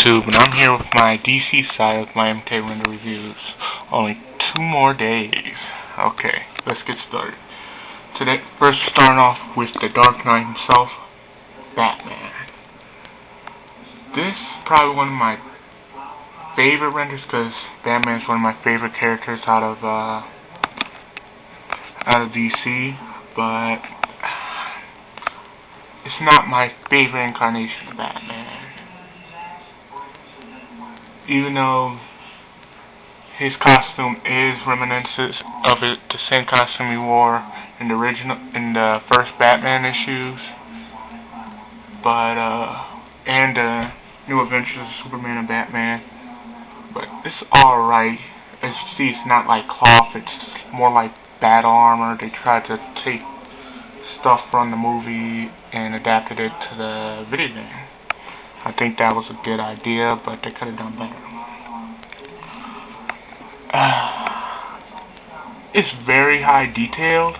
YouTube, and I'm here with my DC side of my MK render reviews. Only 2 more days. Okay, let's get started. Today, first starting off with the Dark Knight himself, Batman. This is probably one of my favorite renders because Batman's one of my favorite characters out of DC, but it's not my favorite incarnation of Batman. Even though his costume is reminiscent of the same costume he wore in the first Batman issues, but and New Adventures of Superman and Batman. But it's alright. As you see, it's not like cloth, it's more like battle armor. They tried to take stuff from the movie and adapted it to the video game. I think that was a good idea, but they could have done better. It's very high detailed.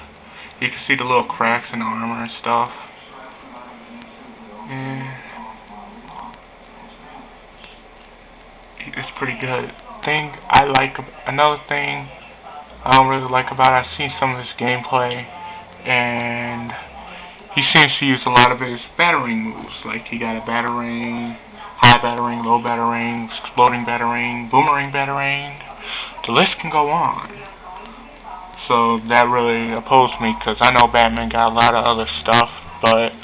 You can see the little cracks in the armor and stuff. And it's pretty good. Another thing I don't really like about it, I've seen some of his gameplay, and he seems to use a lot of his battering moves. Like he got a battering, high battering, low battering, exploding battering, boomerang battering. The list can go on. So that really opposed me because I know Batman got a lot of other stuff, but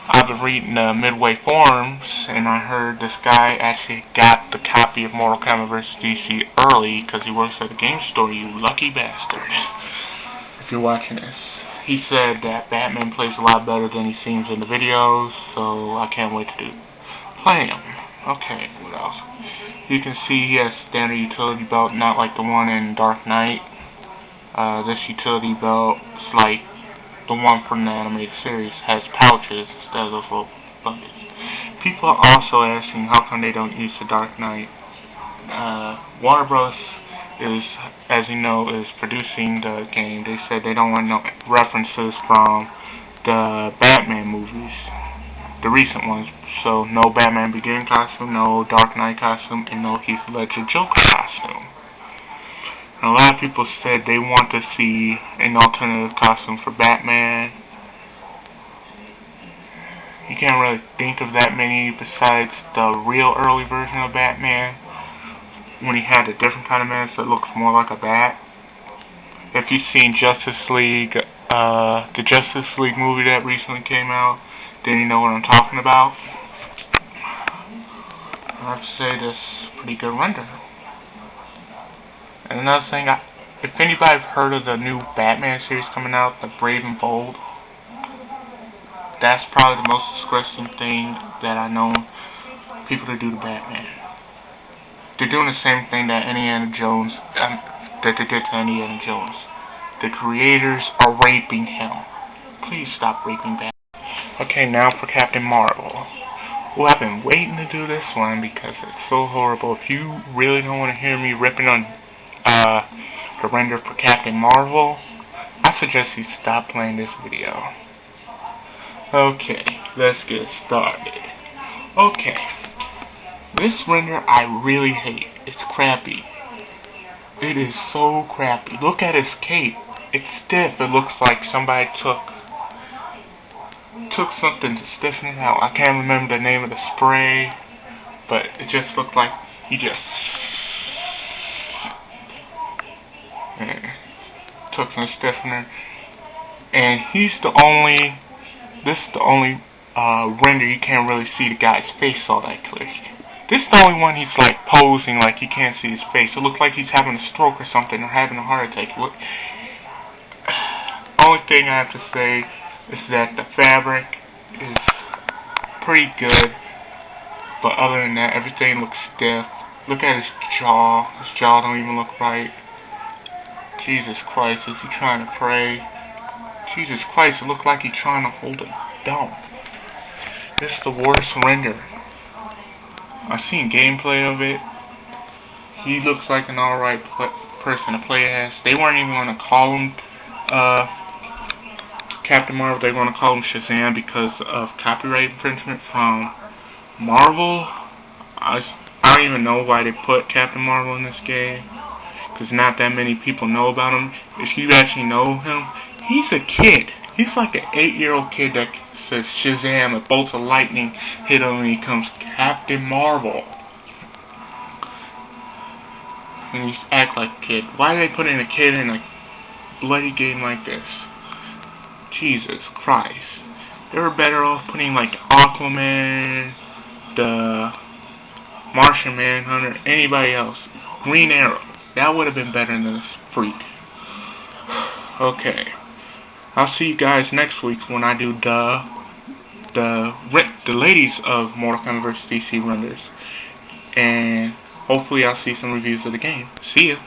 I've been reading the Midway forums and I heard this guy actually got the copy of Mortal Kombat vs. DC early because he works at a game store, you lucky bastard. If you're watching this. He said that Batman plays a lot better than he seems in the videos, so I can't wait to play him. Okay, what else? You can see he has a standard utility belt, not like the one in Dark Knight. This utility belt is like the one from the animated series, has pouches instead of those little buckets. People are also asking how come they don't use the Dark Knight. Warner Bros. Is, as you know, is producing the game. They said they don't want no references from the Batman movies, the recent ones. So no Batman Begins costume, no Dark Knight costume, and no Heath Ledger Joker costume. And a lot of people said they want to see an alternative costume for Batman. You can't really think of that many besides the real early version of Batman, when he had a different kind of mask that looks more like a bat. If you've seen Justice League, the Justice League movie that recently came out, then you know what I'm talking about. I have to say this is a pretty good render. And another thing, if anybody's heard of the new Batman series coming out, the Brave and Bold, that's probably the most disgusting thing that I know people to do to Batman. They're doing the same thing that they did to Indiana Jones. The creators are raping him. Please stop raping Batman. Okay, now for Captain Marvel. Well, I've been waiting to do this one because it's so horrible. If you really don't want to hear me ripping on the render for Captain Marvel, I suggest you stop playing this video. Okay, let's get started. Okay. This render I really hate. It's crappy. It is so crappy. Look at his cape. It's stiff. It looks like somebody took something to stiffen it out. I can't remember the name of the spray, but it just looked like he just took some stiffener. And this is the only render you can't really see the guy's face all that clear. This is the only one he's like posing like you can't see his face. It looks like he's having a stroke or something, or having a heart attack. Only thing I have to say is that the fabric is pretty good, but other than that, everything looks stiff. Look at his jaw. His jaw don't even look right. Jesus Christ, is he trying to pray? Jesus Christ, it looks like he's trying to hold a dump. This is the worst render. I've seen gameplay of it. He looks like an alright person to play as. They weren't even going to call him Captain Marvel. They were going to call him Shazam because of copyright infringement from Marvel. don't even know why they put Captain Marvel in this game, because not that many people know about him. If you actually know him, he's a kid. He's like an 8-year-old kid that says Shazam, a bolt of lightning hit him, and he becomes Captain Marvel. And you act like a kid. Why are they putting a kid in a bloody game like this? Jesus Christ. They were better off putting like Aquaman, the Martian Manhunter, anybody else. Green Arrow. That would have been better than this freak. Okay. I'll see you guys next week when I do the ladies of Mortal Kombat vs. DC renders. And hopefully I'll see some reviews of the game. See ya.